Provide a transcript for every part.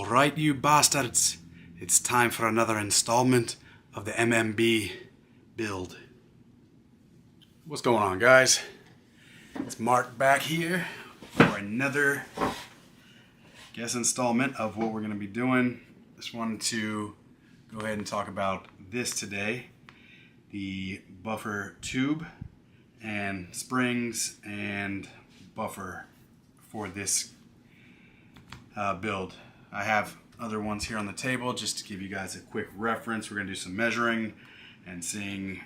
Alright, you bastards, it's time for another installment of the MMB build. What's going on, guys? It's Mark back here for another installment of what we're going to be doing. Just wanted to go ahead and talk about this today. The buffer tube and springs and buffer for this build. I have other ones here on the table just to give you guys a quick reference. We're going to do some measuring and seeing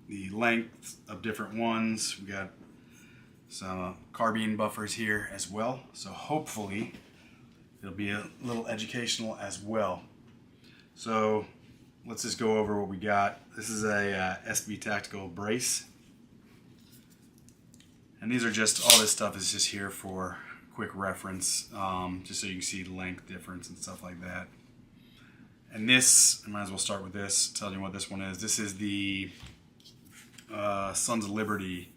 the length of different ones. We got some carbine buffers here as well, so hopefully it'll be a little educational as well. So let's just go over what we got. This is a SB Tactical brace, and these are just, all this stuff is just here for quick reference, just so you can see the length difference and stuff like that. And this, I might as well start with this, telling you what this one is. This is the Sons of Liberty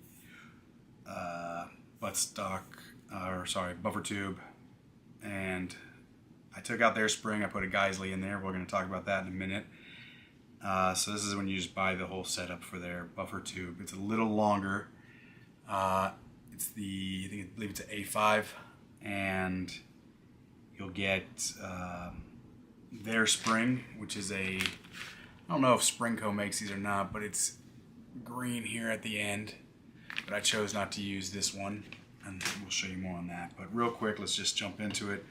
buffer tube, and I took out their spring, I put a Geisley in there. We're going to talk about that in a minute. So this is when you just buy the whole setup for their buffer tube. It's a little longer. It's the, I believe it's an A5, and you'll get their spring, which is a, I don't know if Springco makes these or not, but it's green here at the end. But I chose not to use this one, and we'll show you more on that. But real quick, let's just jump into it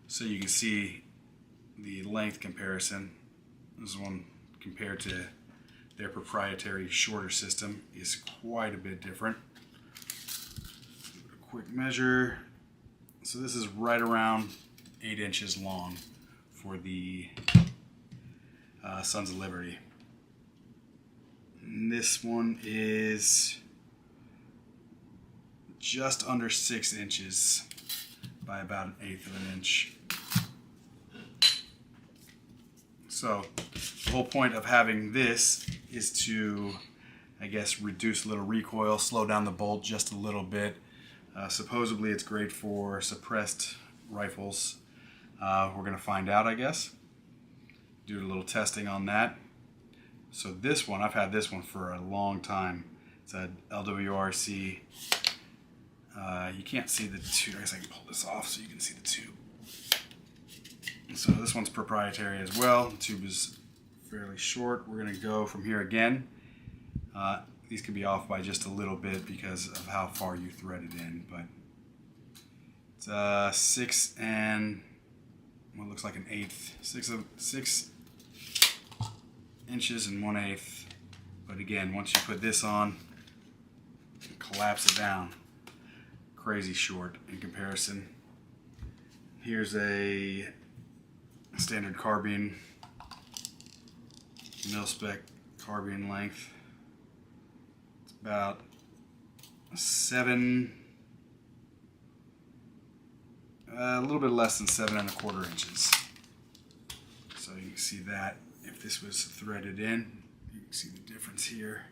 so you can see the length comparison. This one compared to their proprietary shorter system is quite a bit different. Quick measure. So this is right around 8 inches long for the Sons of Liberty. And this one is just under 6 inches by about 1/8 of an inch. So the whole point of having this is to, I guess, reduce a little recoil, slow down the bolt just a little bit. Supposedly it's great for suppressed rifles. We're going to find out, I guess. Do a little testing on that. So this one, I've had this one for a long time. It's a LWRC. You can't see the tube. I guess I can pull this off so you can see the tube. So this one's proprietary as well. The tube is fairly short. We're going to go from here again. These could be off by just a little bit because of how far you thread it in, but it's 6 and what looks like 1/8, 6 inches and 1/8. But again, once you put this on, collapse it down. Crazy short in comparison. Here's a standard carbine, mil-spec carbine length. About 7, a little bit less than 7 1/4 inches. So you can see that if this was threaded in, you can see the difference here.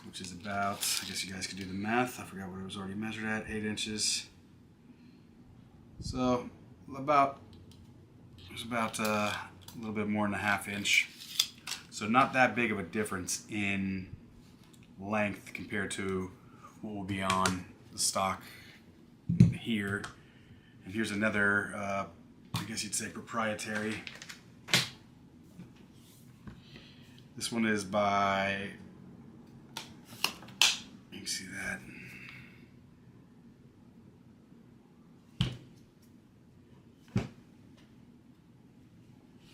Which is about, I guess you guys could do the math, I forgot what it was already measured at, 8 inches. So it was about a little bit more than a 1/2 inch. So not that big of a difference in length compared to what will be on the stock here. And here's another, I guess you'd say proprietary. This one is by, you can see that.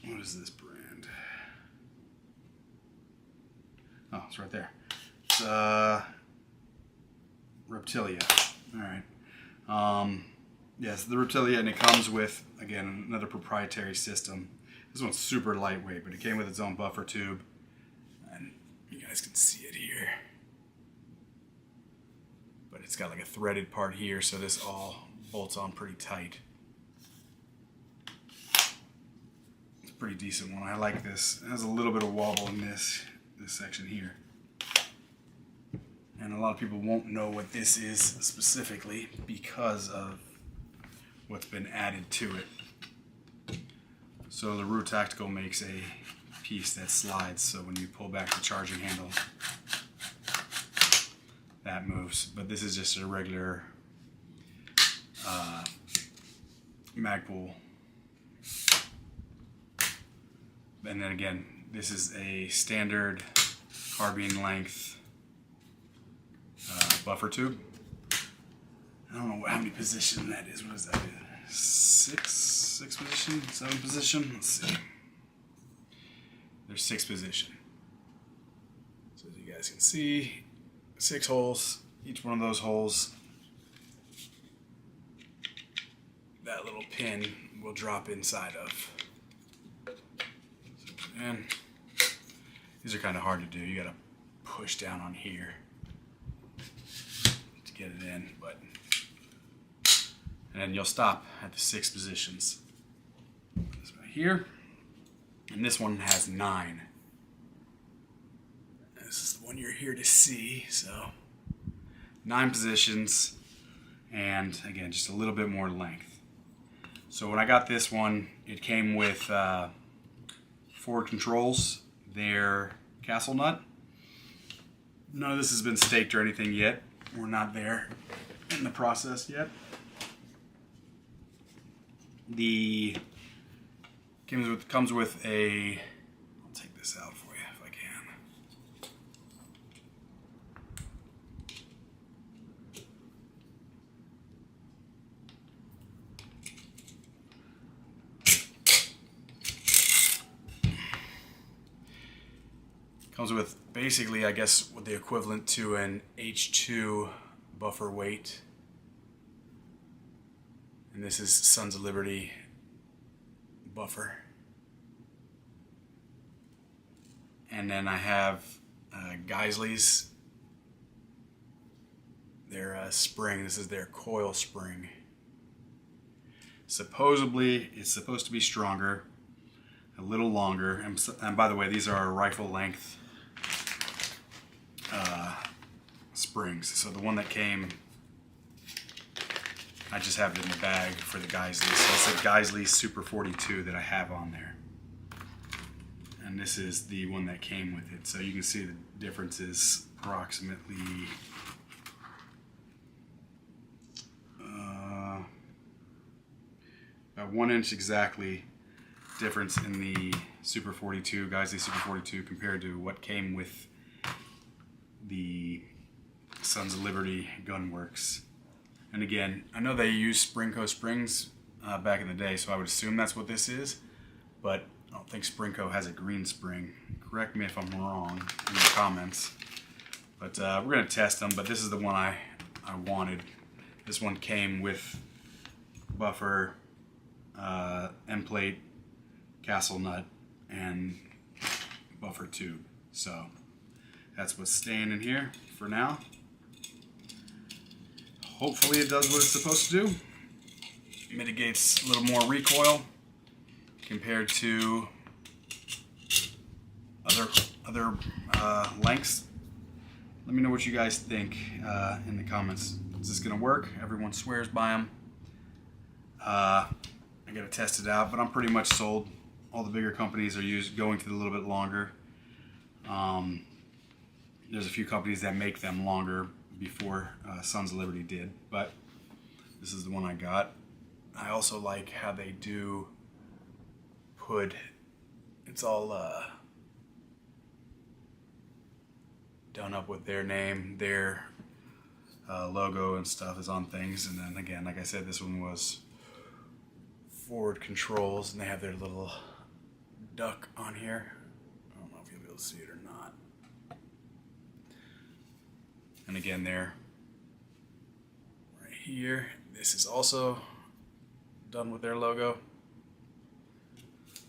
What is this brand? Oh, it's right there. It's Reptilia. Alright. Yes, the Reptilia, and it comes with, again, another proprietary system. This one's super lightweight, but it came with its own buffer tube. And you guys can see it here. But it's got like a threaded part here, so this all bolts on pretty tight. It's a pretty decent one. I like this. It has a little bit of wobble in this section here. And a lot of people won't know what this is specifically because of what's been added to it. So the Rue Tactical makes a piece that slides, so when you pull back the charging handle, that moves. But this is just a regular Magpul. And then again, this is a standard carbine length buffer tube. I don't know how many position that is. What is that? Six position? 7 position? Let's see. There's 6 position. So as you guys can see, 6 holes. Each one of those holes, that little pin will drop inside of. And these are kind of hard to do. You gotta push down on here to get it in, and then you'll stop at the 6 positions. This right here, and this one has 9. This is the one you're here to see. So 9 positions, and again, just a little bit more length. So when I got this one, it came with forward controls. They're castle nut. None of this has been staked or anything yet. We're not there in the process yet. The comes with a. I'll take this out for you if I can. Comes with basically, I guess, what the equivalent to an H2 buffer weight. And this is Sons of Liberty buffer. And then I have Geisley's. Their spring. This is their coil spring. Supposedly, it's supposed to be stronger, a little longer. And by the way, these are rifle length springs. So the one that came, I just have it in the bag for the Geisley. So it's a Geisley Super 42 that I have on there. And this is the one that came with it. So you can see the difference is approximately about 1 inch exactly difference in the Super 42, Geisley Super 42, compared to what came with the Sons of Liberty Gunworks. And again, I know they used Springco springs back in the day, so I would assume that's what this is, but I don't think Springco has a green spring. Correct me if I'm wrong in the comments. But we're going to test them, but this is the one I wanted. This one came with buffer, end plate, castle nut, and buffer tube. So that's what's staying in here for now. Hopefully it does what it's supposed to do. Mitigates a little more recoil compared to other lengths. Let me know what you guys think in the comments. Is this gonna work? Everyone swears by them. I gotta test it out, but I'm pretty much sold. All the bigger companies are going to the little bit longer. There's a few companies that make them longer before Sons of Liberty did, but this is the one I got. I also like how they do put, it's all done up with their name, their logo and stuff is on things. And then again, like I said, this one was forward controls, and they have their little duck on here. I don't know if you'll be able to see it or not. And again, there, right here, this is also done with their logo.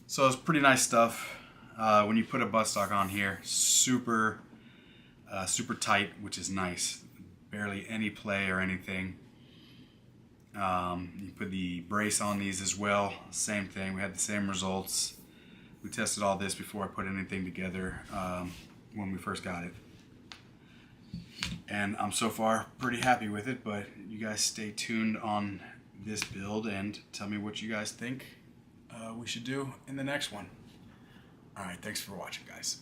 So it's pretty nice stuff. When you put a buttstock on here, super tight, which is nice. Barely any play or anything. You put the brace on these as well. Same thing. We had the same results. We tested all this before I put anything together when we first got it. And I'm so far pretty happy with it, but you guys stay tuned on this build and tell me what you guys think we should do in the next one. All right, thanks for watching, guys.